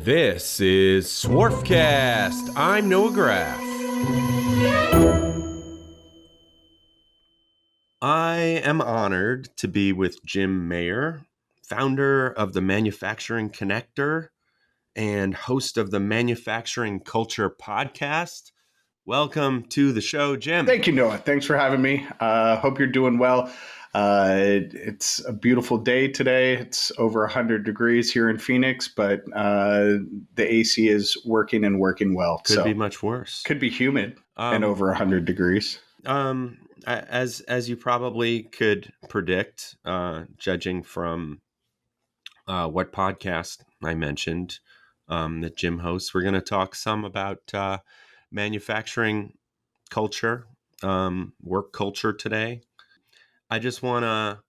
This is Swarfcast. I'm Noah Graff. I am honored to be with Jim Mayer, founder of the Manufacturing Connector and host of the Manufacturing Culture podcast. Welcome to the show, Jim. Thank you, Noah. Thanks for having me. Hope you're doing well. It's a beautiful day today. It's over 100 degrees here in Phoenix, but the AC is working and working well. Could be much worse. Could be humid and over 100 degrees. As you probably could predict, judging from what podcast I mentioned that Jim hosts, we're going to talk some about manufacturing culture, work culture today. I just want to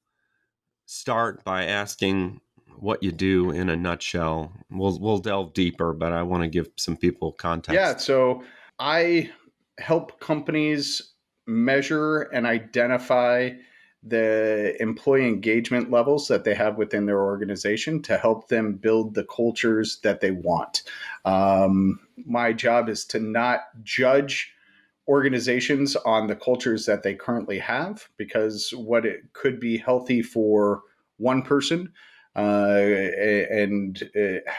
start by asking what you do in a nutshell. We'll delve deeper, but I want to give some people context. Yeah, so I help companies measure and identify the employee engagement levels that they have within their organization to help them build the cultures that they want. My job is to not judge organizations on the cultures that they currently have, because what it could be healthy for one person and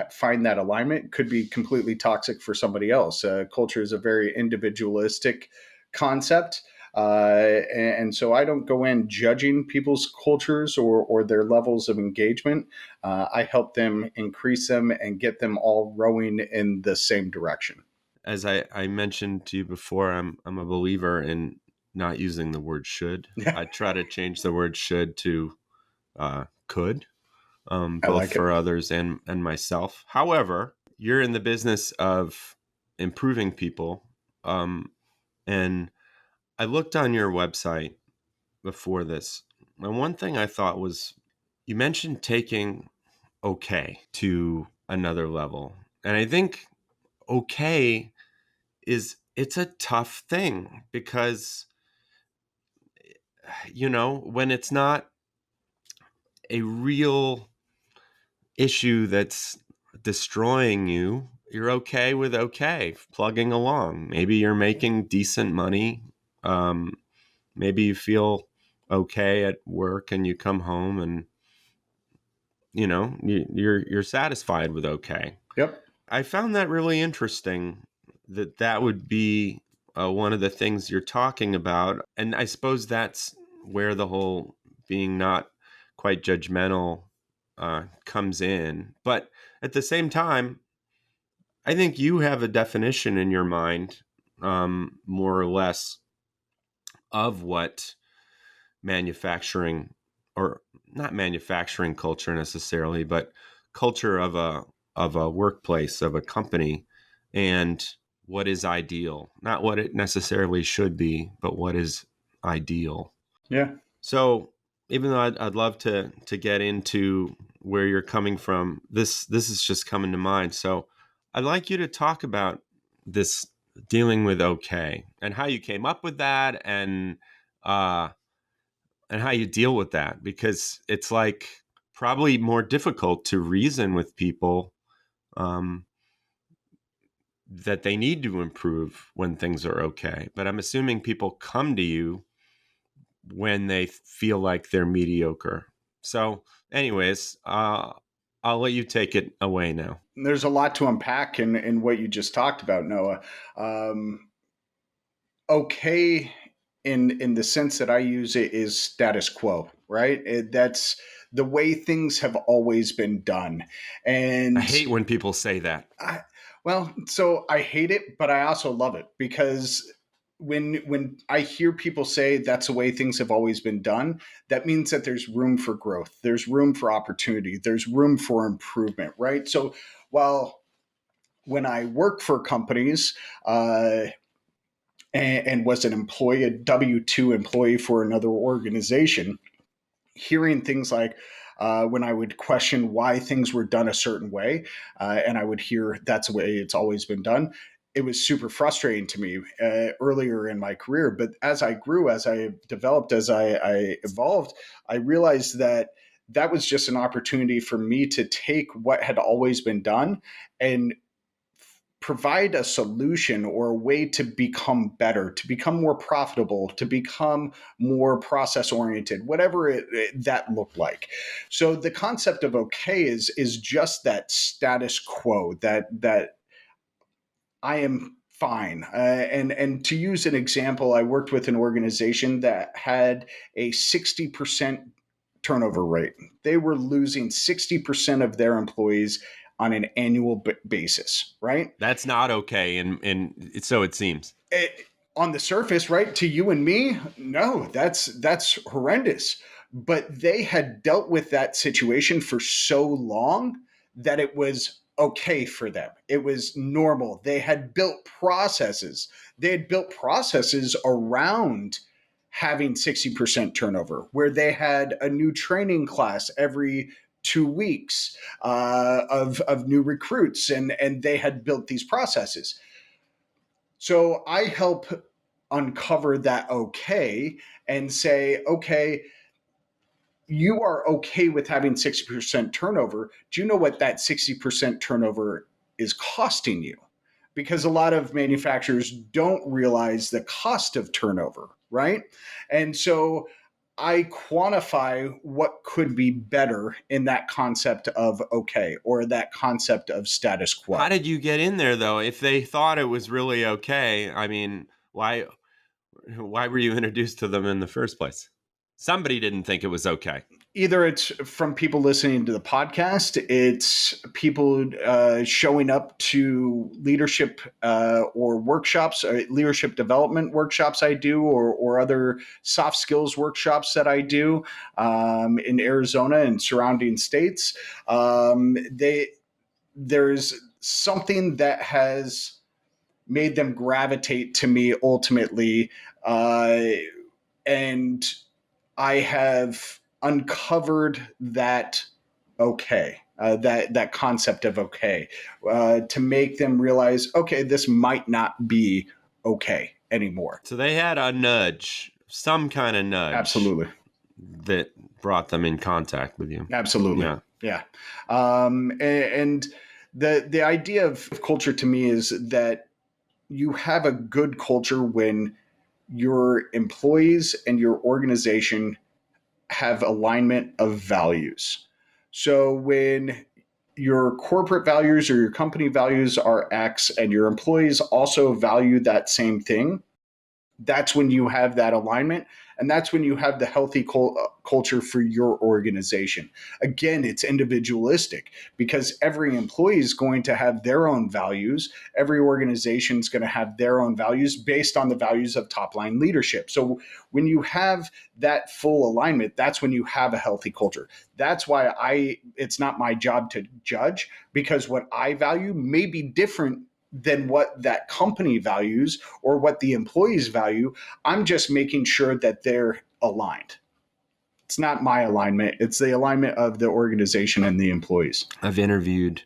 find that alignment could be completely toxic for somebody else. Culture is a very individualistic concept. And so I don't go in judging people's cultures or their levels of engagement. I help them increase them and get them all rowing in the same direction. As I mentioned to you before, I'm a believer in not using the word should. I try to change the word should to could, both like for others and myself. However, you're in the business of improving people. And I looked on your website before this, and one thing I thought was you mentioned taking okay to another level. And I think okay it's a tough thing because, when it's not a real issue that's destroying you, you're okay with okay, plugging along. Maybe you're making decent money. Maybe you feel okay at work and you come home and, you're satisfied with okay. Yep. I found that really interesting. That would be one of the things you're talking about. And I suppose that's where the whole being not quite judgmental comes in. But at the same time, I think you have a definition in your mind, more or less, of what manufacturing, or not manufacturing culture necessarily, but culture of a workplace, of a company, and what is ideal, not what it necessarily should be, but what is ideal. Yeah. So even though I'd love to get into where you're coming from, this is just coming to mind. So I'd like you to talk about this dealing with okay and how you came up with that and how you deal with that, because it's like probably more difficult to reason with people that they need to improve when things are okay. But I'm assuming people come to you when they feel like they're mediocre. So anyways, I'll let you take it away now. There's a lot to unpack in what you just talked about, Noah. Okay, in the sense that I use it, is status quo, right? That's the way things have always been done. And I hate when people say that. So I hate it, but I also love it, because when I hear people say that's the way things have always been done, that means that there's room for growth. There's room for opportunity. There's room for improvement, right? So while when I work for companies and was an employee, a W-2 employee for another organization, hearing things like, when I would question why things were done a certain way, and I would hear that's the way it's always been done, it was super frustrating to me earlier in my career. But as I grew, as I developed, as I evolved, I realized that that was just an opportunity for me to take what had always been done and provide a solution or a way to become better, to become more profitable, to become more process oriented, whatever that looked like. So the concept of okay is just that status quo, that I am fine. And to use an example, I worked with an organization that had a 60% turnover rate. They were losing 60% of their employees on an annual basis, right? That's not okay, and so it seems. On the surface, right, to you and me, no, that's horrendous. But they had dealt with that situation for so long that it was okay for them. It was normal. They had built processes. They had built processes around having 60% turnover, where they had a new training class every 2 weeks of new recruits, and they had built these processes. So I help uncover that okay and say, okay, you are okay with having 60% turnover. Do you know what that 60% turnover is costing you? Because a lot of manufacturers don't realize the cost of turnover, right? And so I quantify what could be better in that concept of okay, or that concept of status How quo. did you get in there, though? If they thought it was really okay, I mean, why were you introduced to them in the first place? Somebody didn't think it was okay. Either it's from people listening to the podcast, it's people showing up to leadership or workshops, leadership development workshops I do, or other soft skills workshops that I do in Arizona and surrounding states. There's something that has made them gravitate to me ultimately, and I have uncovered that okay, that concept of okay, to make them realize, okay, this might not be okay anymore. So they had a nudge, some kind of nudge Absolutely, that brought them in contact with you. absolutely, Yeah. yeah. And the idea of culture to me is that you have a good culture when your employees and your organization have alignment of values. So when your corporate values or your company values are X and your employees also value that same thing, that's when you have that alignment, and that's when you have the healthy culture for your organization. Again, it's individualistic because every employee is going to have their own values. Every organization is going to have their own values based on the values of top line leadership. So when you have that full alignment, that's when you have a healthy culture. That's why it's not my job to judge, because what I value may be different than what that company values or what the employees value. I'm just making sure that they're aligned. It's not my alignment, it's the alignment of the organization and the employees. I've interviewed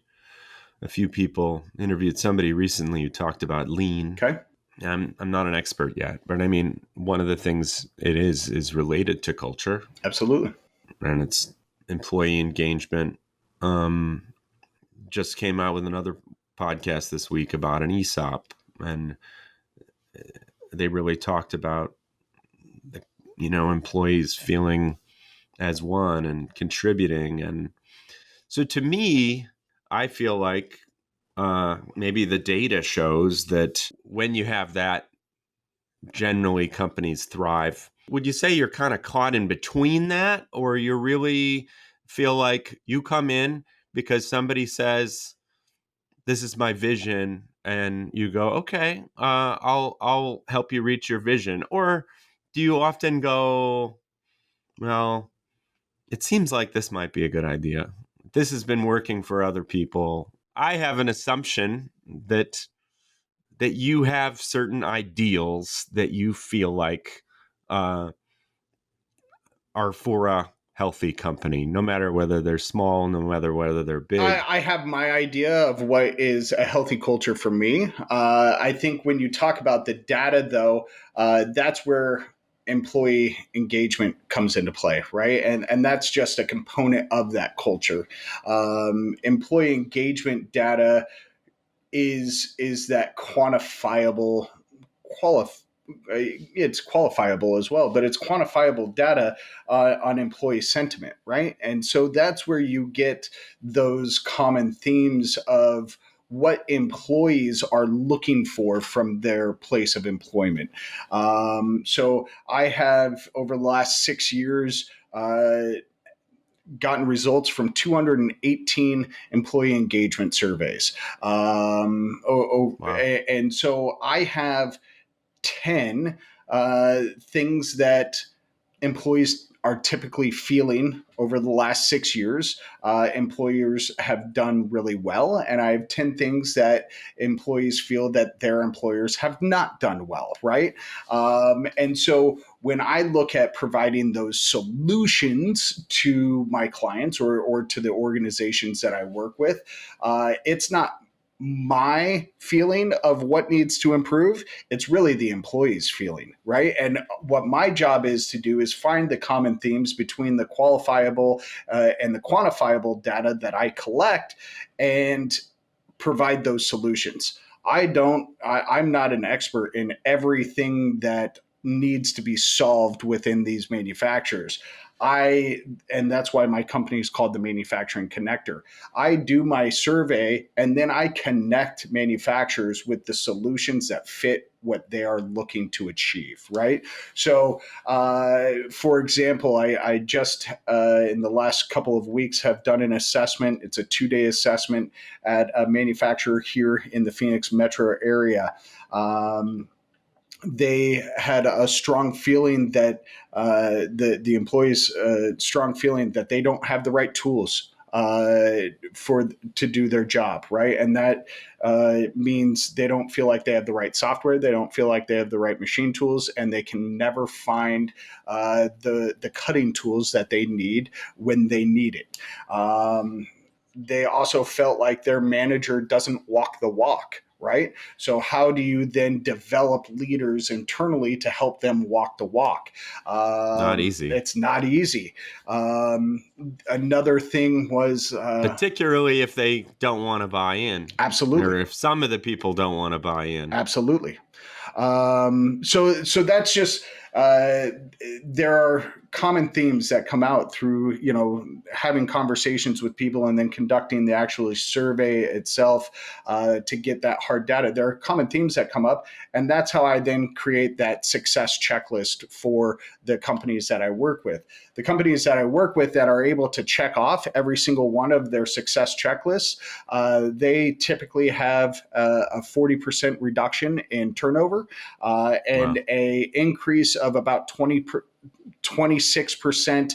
a few people, interviewed somebody recently who talked about lean. Okay. I'm not an expert yet, but I mean, one of the things it is related to culture. Absolutely. And it's employee engagement. Just came out with another podcast this week about an ESOP, and they really talked about the, employees feeling as one and contributing. And so to me, I feel like maybe the data shows that when you have that, generally companies thrive. Would you say you're kind of caught in between that, or you really feel like you come in because somebody says, this is my vision, and you go, okay, I'll help you reach your vision? Or do you often go, well, it seems like this might be a good idea. This has been working for other people. I have an assumption that you have certain ideals that you feel like are for a healthy company, no matter whether they're small, no matter whether they're big. I have my idea of what is a healthy culture for me. I think when you talk about the data, though, that's where employee engagement comes into play, right? And that's just a component of that culture. Employee engagement data is that quantifiable it's qualifiable as well, but it's quantifiable data on employee sentiment, right? And so that's where you get those common themes of what employees are looking for from their place of employment. So I have, over the last 6 years, gotten results from 218 employee engagement surveys. Wow. And so I have 10 things that employees are typically feeling over the last 6 years. Employers have done really well. And I have 10 things that employees feel that their employers have not done well, right? And so when I look at providing those solutions to my clients or to the organizations that I work with, it's not my feeling of what needs to improve. It's really the employee's feeling, right? And what my job is to do is find the common themes between the qualifiable and the quantifiable data that I collect and provide those solutions. I'm not an expert in everything that needs to be solved within these manufacturers. And that's why my company is called the Manufacturing Connector. I do my survey and then I connect manufacturers with the solutions that fit what they are looking to achieve, right? So, for example, I just in the last couple of weeks have done an assessment. It's a 2-day assessment at a manufacturer here in the Phoenix metro area. They had a strong feeling that the employees strong feeling that they don't have the right tools for to do their job, right? And that means they don't feel like they have the right software, they don't feel like they have the right machine tools, and they can never find the cutting tools that they need when they need it. They also felt like their manager doesn't walk the walk, right? So how do you then develop leaders internally to help them walk the walk? Not easy. It's not easy. Another thing was Particularly if they don't want to buy in, or absolutely, if some of the people don't want to buy in. absolutely. So that's just there are common themes that come out through having conversations with people and then conducting the actual survey itself to get that hard data. There are common themes that come up, and that's how I then create that success checklist for the companies that I work with. The companies that I work with that are able to check off every single one of their success checklists, they typically have a 40% reduction in turnover and Wow. a increase of about 26%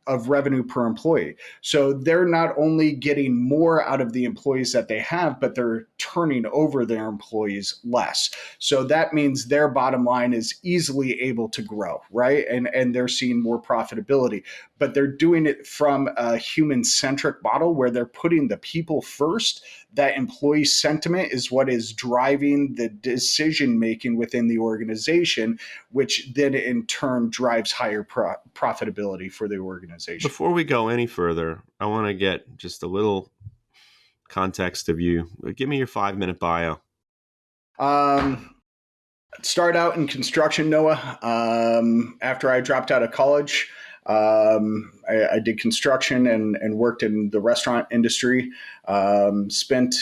of revenue per employee. So they're not only getting more out of the employees that they have, but they're turning over their employees less. So that means their bottom line is easily able to grow, right? And they're seeing more profitability, but they're doing it from a human-centric model where they're putting the people first. That employee sentiment is what is driving the decision making within the organization, which then in turn drives higher profitability for the organization. Before we go any further, I want to get just a little context of you. Give me your 5-minute bio. Started out in construction, Noah. After I dropped out of college, I did construction and worked in the restaurant industry. Spent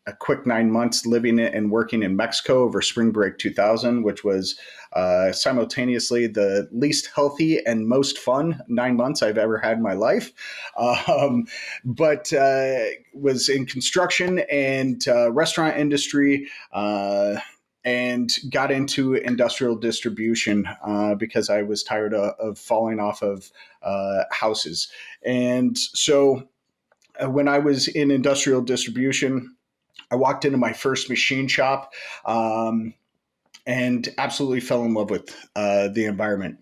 a quick 9 months living and working in Mexico over spring break 2000, which was simultaneously the least healthy and most fun 9 months I've ever had in my life. But was in construction and restaurant industry. And got into industrial distribution because I was tired of falling off of houses. And so when I was in industrial distribution, I walked into my first machine shop and absolutely fell in love with the environment.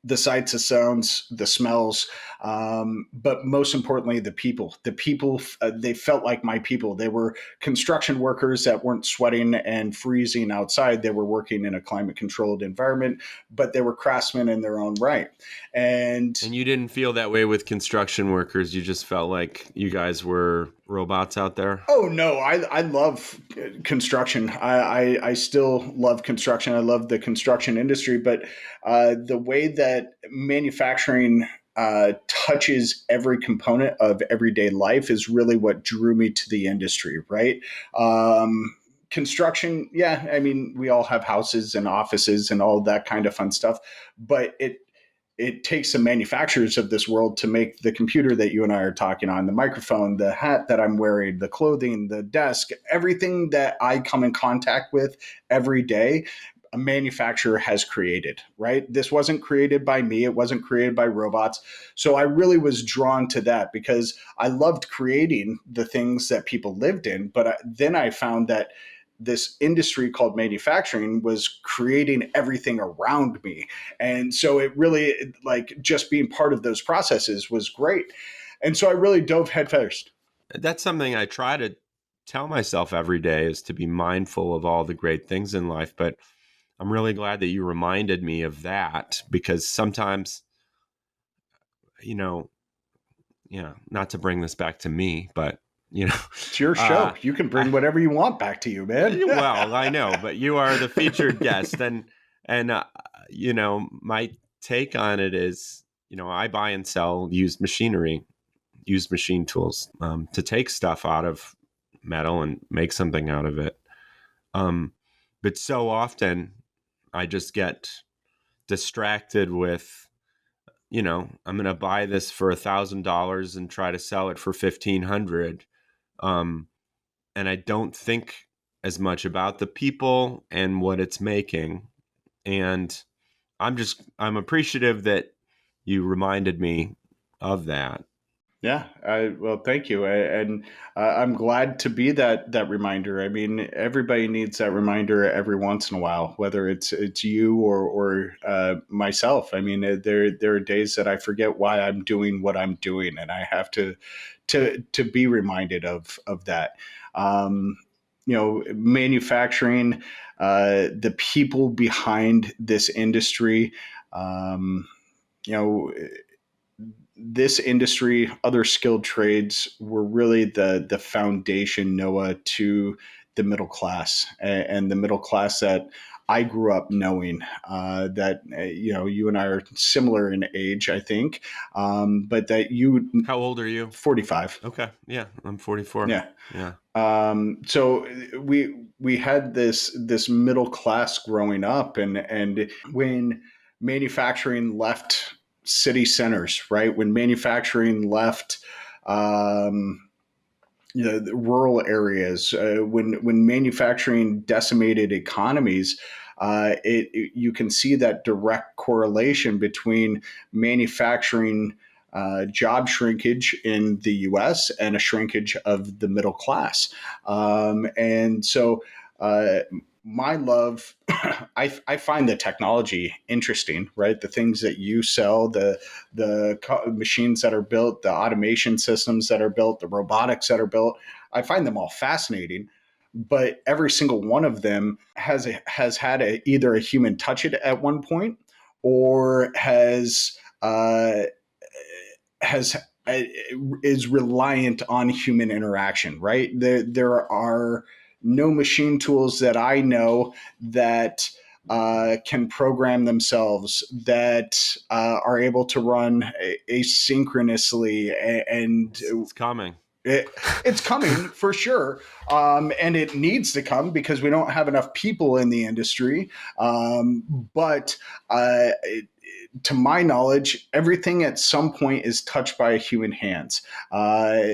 the sights, the sounds, the smells, but most importantly, the people. The people, they felt like my people. They were construction workers that weren't sweating and freezing outside. They were working in a climate-controlled environment, but they were craftsmen in their own right. And And you didn't feel that way with construction workers. You just felt like you guys were robots out there. oh no, I love construction. I still love construction. I love the construction industry, but the way that manufacturing touches every component of everyday life is really what drew me to the industry, right? Construction, yeah, I mean, we all have houses and offices and all that kind of fun stuff, but it takes the manufacturers of this world to make the computer that you and I are talking on, the microphone, the hat that I'm wearing, the clothing, the desk, everything that I come in contact with every day, a manufacturer has created, right? This wasn't created by me. It wasn't created by robots. So I really was drawn to that because I loved creating the things that people lived in. But then I found that this industry called manufacturing was creating everything around me. And so it really, like, just being part of those processes was great. And so I really dove headfirst. That's something I try to tell myself every day, is to be mindful of all the great things in life. But I'm really glad that you reminded me of that, because sometimes, you know, not to bring this back to me, but It's your uh, show. You can bring I, whatever you want back to you, man. well, I know, but you are the featured guest, and my take on it is, I buy and sell used machinery, used machine tools, to take stuff out of metal and make something out of it. But so often I just get distracted with, I'm going to buy this for $1,000 and try to sell it for 1,500. And I don't think as much about the people and what it's making. And I'm appreciative that you reminded me of that. Yeah, well, thank you, and I'm glad to be that reminder. I mean, everybody needs that reminder every once in a while, whether it's you or myself. I mean, there are days that I forget why I'm doing what I'm doing, and I have to be reminded of that. Manufacturing, the people behind this industry. Um, you know this industry, other skilled trades were really the foundation, Noah, to the middle class, and the middle class that I grew up knowing. That you and I are similar in age, I think, but that you How old are you? 45. Okay. Yeah, I'm 44. Yeah. Yeah. So we had this middle class growing up, and when manufacturing left city centers, right? When manufacturing left, the rural areas, when manufacturing decimated economies, you can see that direct correlation between manufacturing job shrinkage in the U.S. and a shrinkage of the middle class. And so my love, I find the technology interesting, right? The things that you sell, the machines that are built, the automation systems that are built, the robotics that are built, I find them all fascinating. But every single one of them has had either a human touch it at one point, or has is reliant on human interaction, right? There are no machine tools that I know that can program themselves, that are able to run asynchronously, and It's coming. it's coming for sure, and it needs to come because we don't have enough people in the industry. But to my knowledge, everything at some point is touched by human hands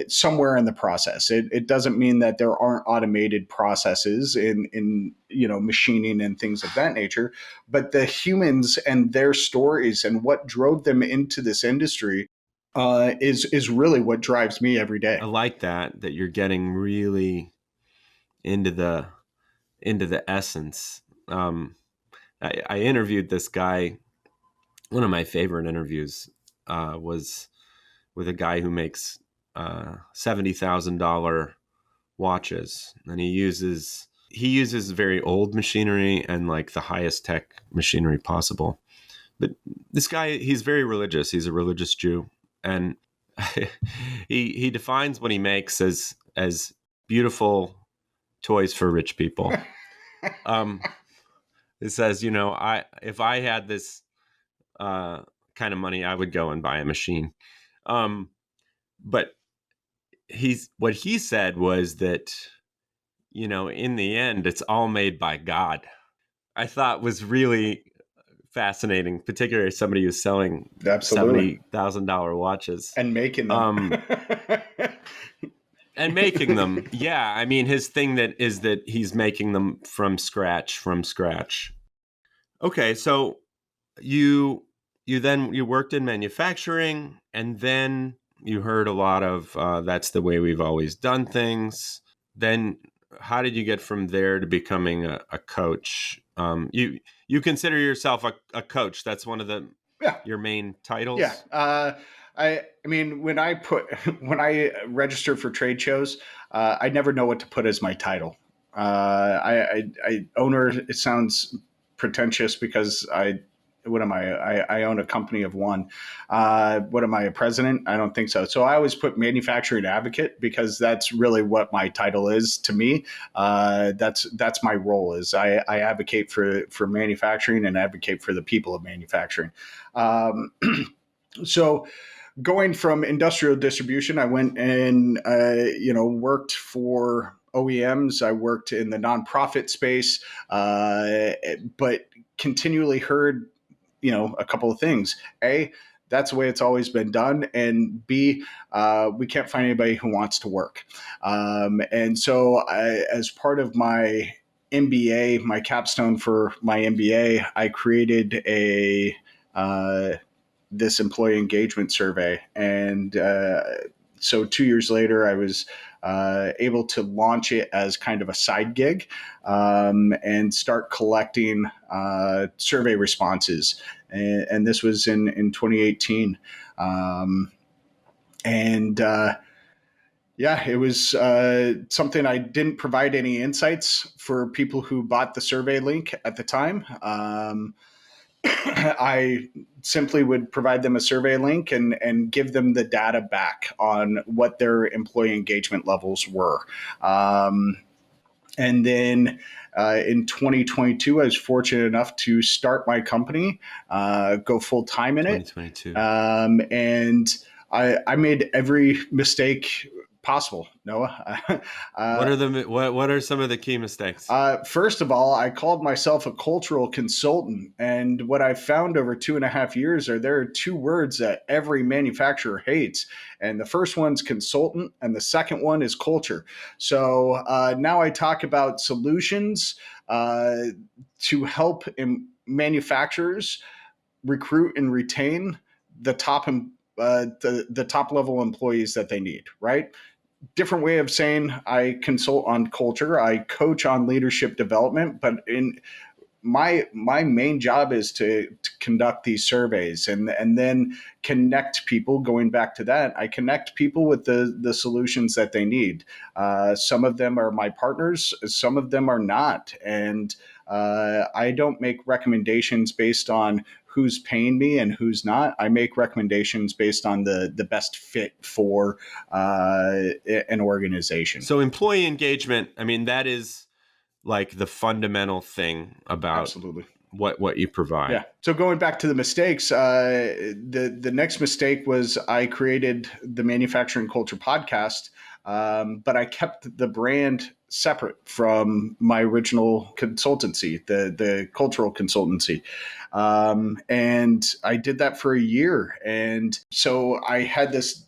somewhere in the process. It doesn't mean that there aren't automated processes in machining and things of that nature, but the humans and their stories and what drove them into this industry is really what drives me every day. I like that you're getting really into the essence. I interviewed this guy one of my favorite interviews was with a guy who makes $70,000 watches, and he uses very old machinery and like the highest tech machinery possible. But this guy, he's very religious. He's a religious Jew, and he defines what he makes as beautiful toys for rich people. It says, if I had this kind of money, I would go and buy a machine. But what he said was that, in the end, it's all made by God. I thought was really fascinating, particularly as somebody who's selling Absolutely. $70,000 watches And making them. and making them. Yeah, I mean, his thing is that he's making them from scratch. Okay, so you worked in manufacturing, and then you heard a lot of that's the way we've always done things. Then how did you get from there to becoming a coach? You consider yourself a coach. That's one of your main titles. Yeah. I mean, when I registered for trade shows, I never know what to put as my title. Owner, it sounds pretentious because what am I? I own a company of one. What am I, a president? I don't think so. So I always put manufacturing advocate because that's really what my title is to me. That's my role is I advocate for manufacturing and advocate for the people of manufacturing. So going from industrial distribution, I went and worked for OEMs. I worked in the nonprofit space, but continually heard a couple of things. A, that's the way it's always been done, and B, we can't find anybody who wants to work. And so, as part of my MBA, my capstone for my MBA, I created this employee engagement survey. And so 2 years later, I was able to launch it as kind of a side gig and start collecting survey responses. And this was in 2018. Yeah, it was something I didn't provide any insights for people who bought the survey link at the time. I simply would provide them a survey link and give them the data back on what their employee engagement levels were. And then in 2022, I was fortunate enough to start my company, go full time in it. 2022. And I made every mistake possible, Noah. What are some of the key mistakes? First of all, I called myself a cultural consultant, and what I've found over 2.5 years there are two words that every manufacturer hates, and the first one's consultant, and the second one is culture. So now I talk about solutions to help manufacturers recruit and retain the top the top level employees that they need, right? Different way of saying I consult on culture, I coach on leadership development, but in my main job is to conduct these surveys and then connect people. Going back to that, I connect people with the solutions that they need. Some of them are my partners, some of them are not, and I don't make recommendations based on who's paying me and who's not. I make recommendations based on the best fit for an organization. So employee engagement, I mean, that is like the fundamental thing about Absolutely what you provide. Yeah. So going back to the mistakes, the next mistake was I created the Manufacturing Culture podcast, but I kept the brand separate from my original consultancy, the cultural consultancy. And I did that for a year. And so I had this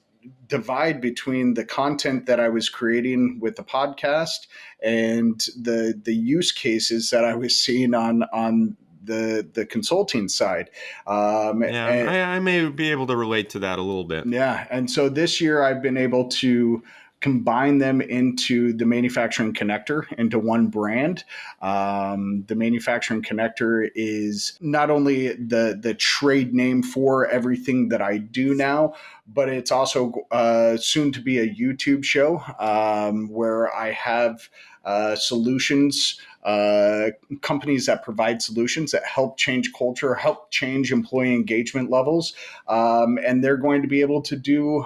divide between the content that I was creating with the podcast and the use cases that I was seeing on the consulting side. I may be able to relate to that a little bit. Yeah. And so this year I've been able to combine them into the manufacturing connector, into one brand. The manufacturing connector is not only the trade name for everything that I do now, but it's also soon to be a YouTube show where I have solutions, companies that provide solutions that help change culture, help change employee engagement levels. And they're going to be able to do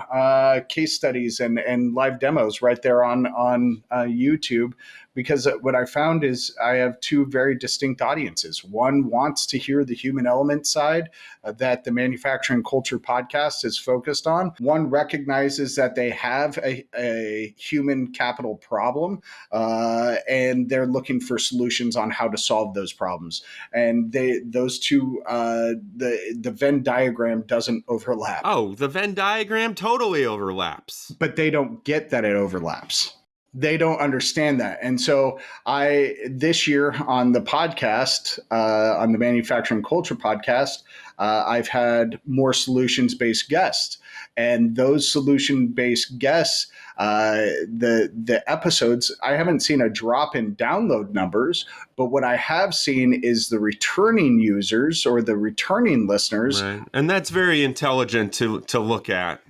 case studies and live demos right there on YouTube. Because what I found is I have two very distinct audiences. One wants to hear the human element side that the Manufacturing Culture podcast is focused on. One recognizes that they have a human capital problem, and they're looking for solutions on how to solve those problems. And those two, the Venn diagram doesn't overlap. Oh, the Venn diagram totally overlaps. But they don't get that it overlaps. They don't understand that. And so this year on the podcast, on the Manufacturing Culture podcast, I've had more solutions-based guests. And those solution-based guests, the episodes, I haven't seen a drop in download numbers, but what I have seen is the returning users or the returning listeners. Right. And that's very intelligent to look at.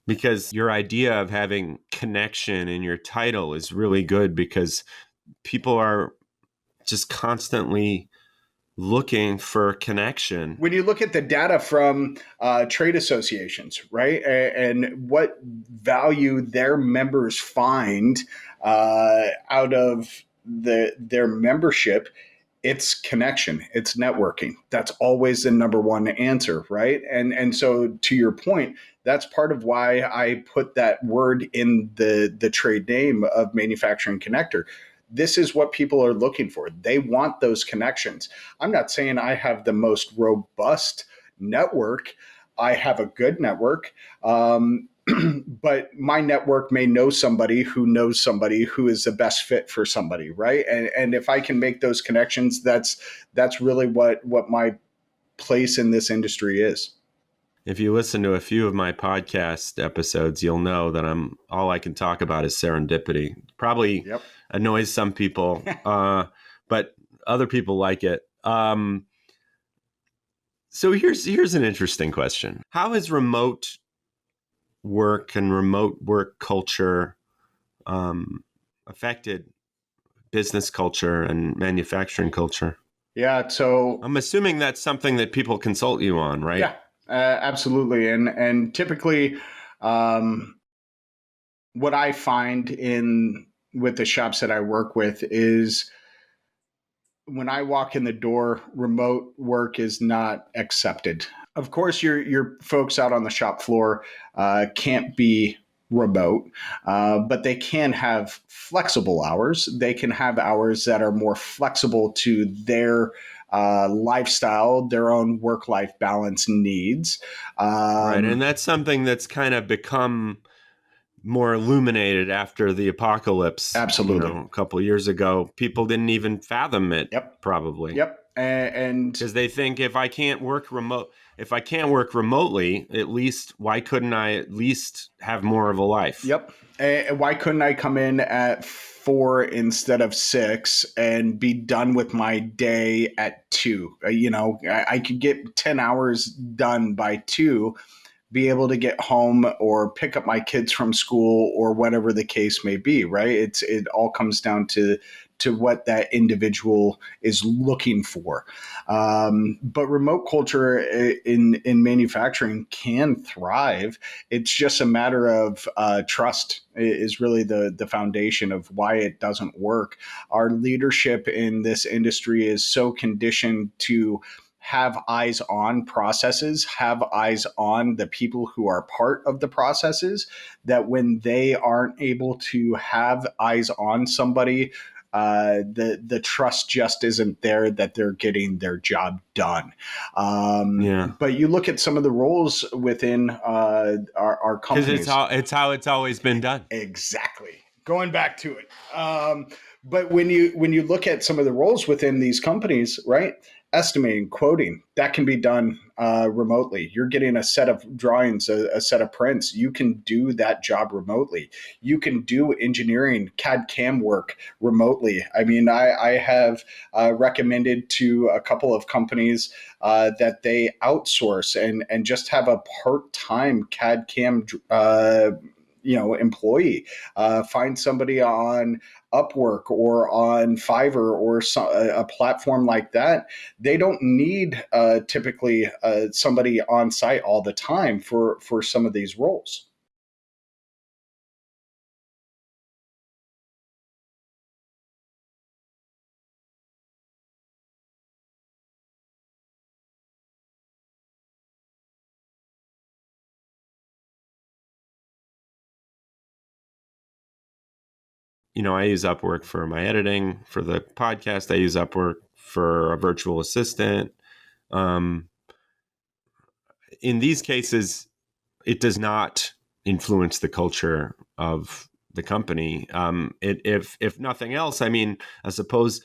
Because your idea of having connection in your title is really good, because people are just constantly looking for connection. When you look at the data from trade associations, right, and what value their members find out of their membership, it's connection, it's networking. That's always the number one answer, right? And so to your point, that's part of why I put that word in the trade name of Manufacturing Connector. This is what people are looking for. They want those connections. I'm not saying I have the most robust network. I have a good network. But my network may know somebody who is the best fit for somebody, right? And if I can make those connections, that's really what my place in this industry is. If you listen to a few of my podcast episodes, you'll know that all I can talk about is serendipity. Probably annoys some people, but other people like it. So here's an interesting question. How has remote work and remote work culture affected business culture and manufacturing culture? Yeah, so I'm assuming that's something that people consult you on, right? Yeah, absolutely. And typically, what I find with the shops that I work with is when I walk in the door, remote work is not accepted. Of course, your folks out on the shop floor can't be remote, but they can have flexible hours. They can have hours that are more flexible to their lifestyle, their own work-life balance needs. Right, and that's something that's kind of become more illuminated after the apocalypse. Absolutely. A couple of years ago, people didn't even fathom it. Yep. Probably. Yep. And because they think if I can't work remotely, at least why couldn't I at least have more of a life? Yep. And why couldn't I come in at 4 instead of 6 and be done with my day at 2? I could get 10 hours done by 2, be able to get home or pick up my kids from school or whatever the case may be, right? It all comes down to what that individual is looking for. But remote culture in manufacturing can thrive. It's just a matter of trust is really the foundation of why it doesn't work. Our leadership in this industry is so conditioned to have eyes on processes, have eyes on the people who are part of the processes, that when they aren't able to have eyes on somebody, the trust just isn't there that they're getting their job done. But you look at some of the roles within our companies. Because it's how it's always been done. Exactly. Going back to it. But when you look at some of the roles within these companies, right? estimating, quoting, that can be done remotely. You're getting a set of drawings, a set of prints. You can do that job remotely. You can do engineering, CAD CAM work remotely. I mean, I have recommended to a couple of companies that they outsource and just have a part-time CAD CAM employee. Find somebody on Upwork or on Fiverr or a platform like that. They don't need typically somebody on site all the time for some of these roles. I use Upwork for my editing for the podcast. I use Upwork for a virtual assistant. Um, in these cases, it does not influence the culture of the company. If nothing else, I mean, I suppose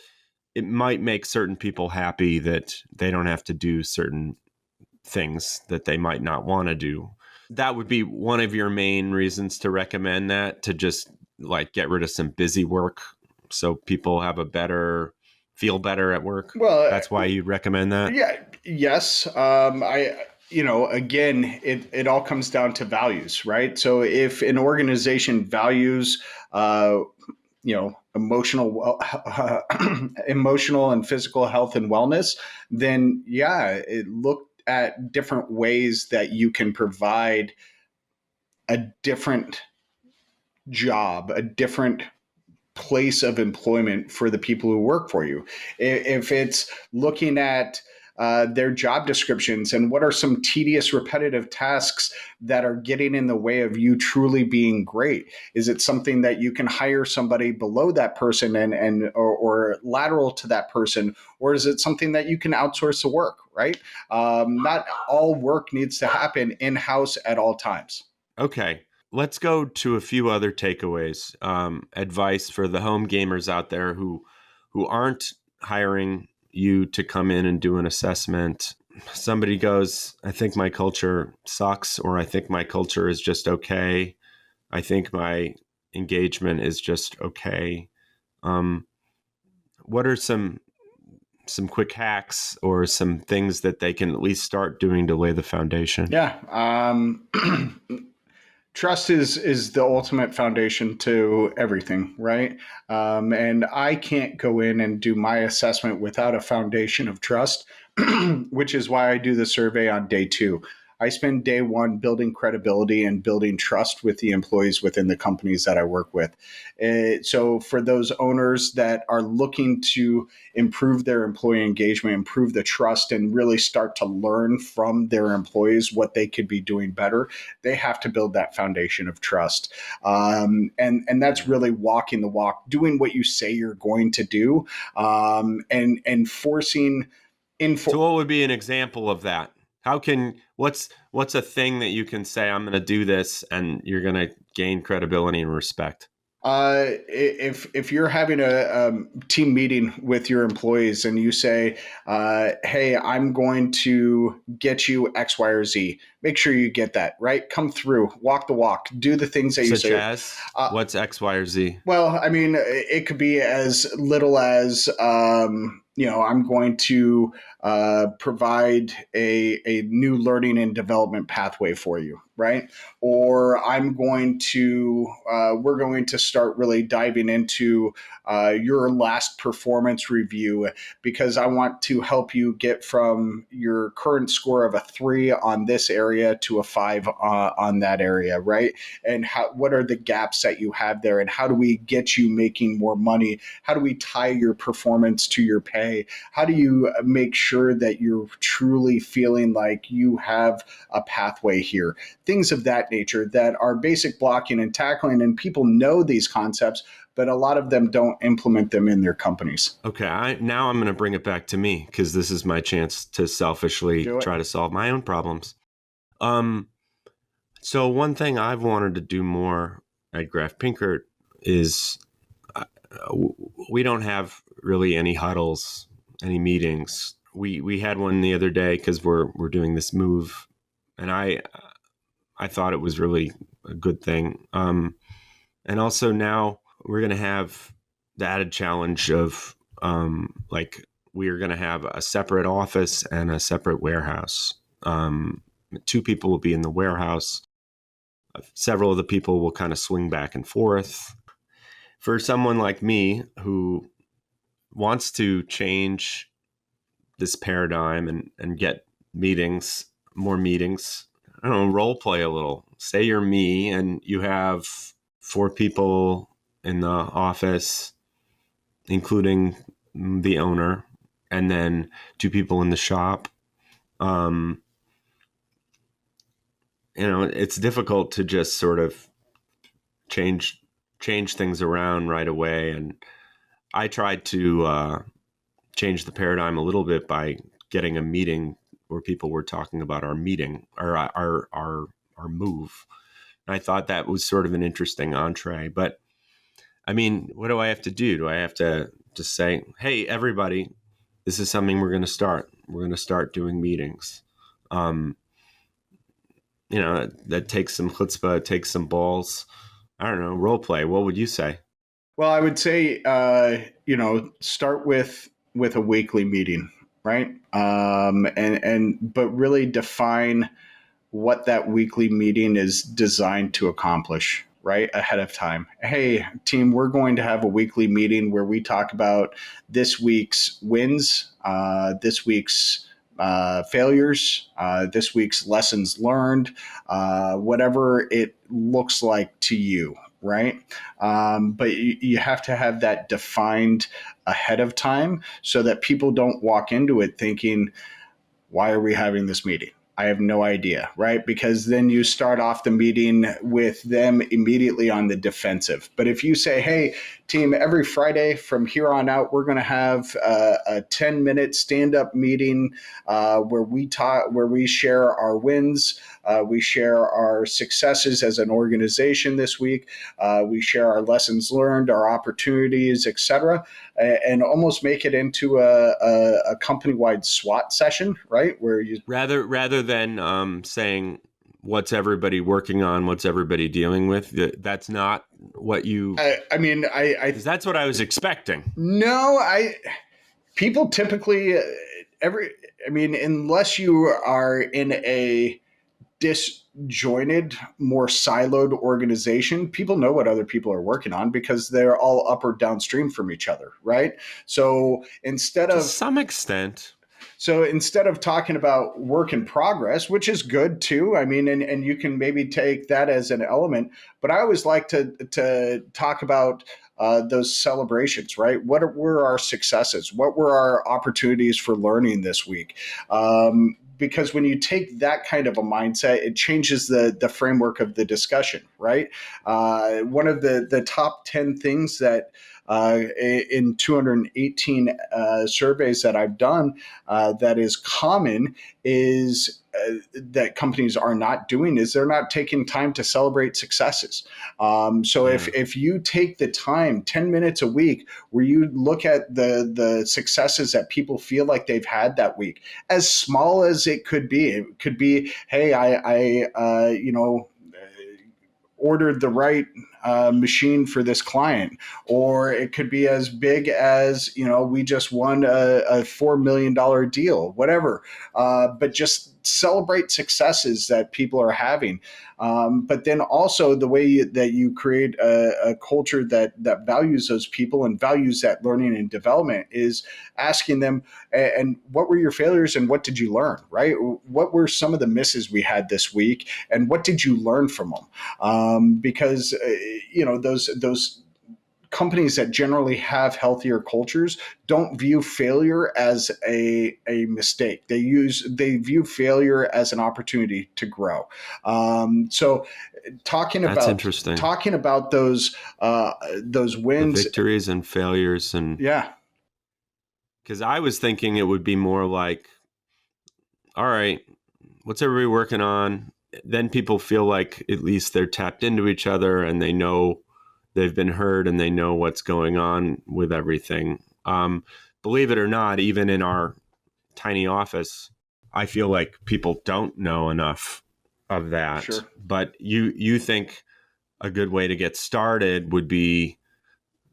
it might make certain people happy that they don't have to do certain things that they might not want to do. That would be one of your main reasons to recommend that, to just like get rid of some busy work so people have feel better at work. Well, That's why you'd recommend that. yeah, yes. Again, it all comes down to values, right? So if an organization values, emotional, emotional and physical health and wellness, then yeah, it look at different ways that you can provide a different job, a different place of employment for the people who work for you. If it's looking at their job descriptions and what are some tedious, repetitive tasks that are getting in the way of you truly being great? Is it something that you can hire somebody below that person or lateral to that person, or is it something that you can outsource the work? Right? Not all work needs to happen in house at all times. Okay. Let's go to a few other takeaways. Advice for the home gamers out there who aren't hiring you to come in and do an assessment. Somebody goes, I think my culture sucks, or I think my culture is just okay. I think my engagement is just okay. What are some quick hacks or some things that they can at least start doing to lay the foundation? Yeah. Trust is the ultimate foundation to everything, right? And I can't go in and do my assessment without a foundation of trust, which is why I do the survey on day 2. I spend day 1 building credibility and building trust with the employees within the companies that I work with. So for those owners that are looking to improve their employee engagement, improve the trust, and really start to learn from their employees what they could be doing better, they have to build that foundation of trust. And that's really walking the walk, doing what you say you're going to do, and forcing. So what would be an example of that? What's a thing that you can say, I'm going to do this, and you're going to gain credibility and respect? If you're having a team meeting with your employees and you say, "Hey, I'm going to get you X, Y, or Z," make sure you get that right. Come through, walk the walk, do the things that you Such say. as what's X, Y, or Z? Well, I mean, it could be as little as I'm going to provide a new learning and development pathway for you, right? Or we're going to start really diving into your last performance review, because I want to help you get from your current score of a 3 on this area to a 5 on that area, right? And what are the gaps that you have there, and how do we get you making more money? How do we tie your performance to your pay? How do you make sure that you're truly feeling like you have a pathway here? Things of that nature that are basic blocking and tackling, and people know these concepts, but a lot of them don't implement them in their companies. Okay, now I'm going to bring it back to me, because this is my chance to selfishly try to solve my own problems. So one thing I've wanted to do more at Graff-Pinkert is we don't have really any huddles, any meetings we had one the other day because we're doing this move, and I thought it was really a good thing. And also now we're going to have the added challenge of like we are going to have a separate office and a separate warehouse. Two people will be in the warehouse. Several of the people will kind of swing back and forth. For someone like me who wants to change this paradigm and get more meetings, I don't know, role play a little. Say you're me and you have 4 people in the office, including the owner, and then 2 people in the shop. It's difficult to just sort of change things around right away. And I tried to change the paradigm a little bit by getting a meeting where people were talking about our meeting or our move. And I thought that was sort of an interesting entree. But I mean, what do I have to do? Do I have to just say, hey, everybody, this is something we're going to start. We're going to start doing meetings. That takes some chutzpah, it takes some balls. I don't know, role play. What would you say? Well, I would say, start with a weekly meeting, right? But really define what that weekly meeting is designed to accomplish, right, ahead of time. Hey, team, we're going to have a weekly meeting where we talk about this week's wins, this week's failures, this week's lessons learned, whatever it looks like to you, right? But you have to have that defined ahead of time so that people don't walk into it thinking, why are we having this meeting? I have no idea, right? Because then you start off the meeting with them immediately on the defensive. But if you say, hey, team, every Friday from here on out, we're going to have a 10-minute stand-up meeting where we share our wins, we share our successes as an organization this week, we share our lessons learned, our opportunities, etc., and almost make it into a company-wide SWAT session, right? Where you rather than saying what's everybody working on, what's everybody dealing with. That's not what you. I mean, that's what I was expecting. No, people typically unless you are in a disjointed, more siloed organization, people know what other people are working on because they're all up or downstream from each other, right? So to some extent. So instead of talking about work in progress, which is good too, I mean, and you can maybe take that as an element, but I always like to talk about those celebrations, right? What were our successes? What were our opportunities for learning this week? Because when you take that kind of a mindset, it changes the framework of the discussion, right? One of the top 10 things that in 218 surveys that I've done that is common is that companies are not doing is they're not taking time to celebrate successes. If you take the time, 10 minutes a week, where you look at the successes that people feel like they've had that week, as small as it could be, hey, I ordered the right machine for this client, or it could be as big as, we just won a $4 million deal, whatever. But just celebrate successes that people are having. But then also the way that you create a culture that values those people and values that learning and development is asking them, and what were your failures and what did you learn, right? What were some of the misses we had this week and what did you learn from them? Because those companies that generally have healthier cultures don't view failure as a mistake. They view failure as an opportunity to grow. So talking about those wins, the victories and failures, and yeah. Because I was thinking it would be more like, all right, what's everybody working on? Then people feel like at least they're tapped into each other and they know they've been heard and they know what's going on with everything. Believe it or not, even in our tiny office. I feel like people don't know enough of that. Sure. But you think a good way to get started would be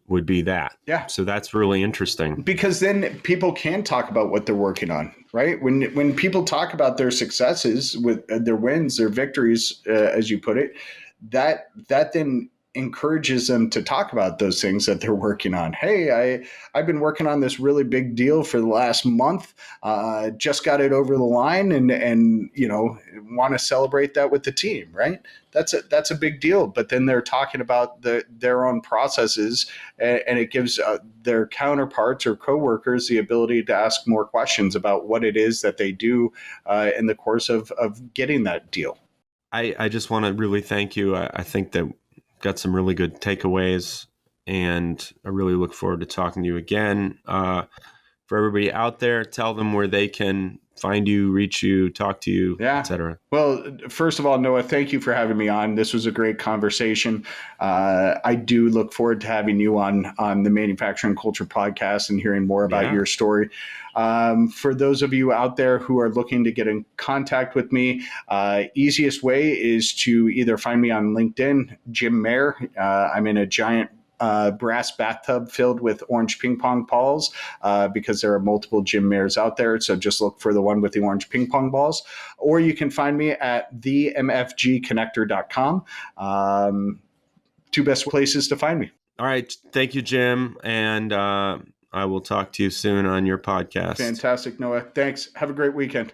that. Yeah. So that's really interesting. Because then people can talk about what they're working on, right? When people talk about their successes, with their wins, their victories, as you put it, that then encourages them to talk about those things that they're working on. Hey, I've been working on this really big deal for the last month. Just got it over the line, and want to celebrate that with the team, right? That's a big deal. But then they're talking about their own processes, and it gives their counterparts or coworkers the ability to ask more questions about what it is that they do in the course of getting that deal. I just want to really thank you. I think that got some really good takeaways, and I really look forward to talking to you again. For everybody out there, tell them where they can find you, reach you, talk to you, etc. Well, first of all, Noah, thank you for having me on. This was a great conversation. I do look forward to having you on the Manufacturing Culture podcast and hearing more about your story. For those of you out there who are looking to get in contact with me, easiest way is to either find me on LinkedIn, Jim Mayer. I'm in a giant brass bathtub filled with orange ping pong balls because there are multiple Jim Mayers out there. So just look for the one with the orange ping pong balls. Or you can find me at themfgconnector.com. Two best places to find me. All right. Thank you, Jim. And I will talk to you soon on your podcast. Fantastic, Noah. Thanks. Have a great weekend.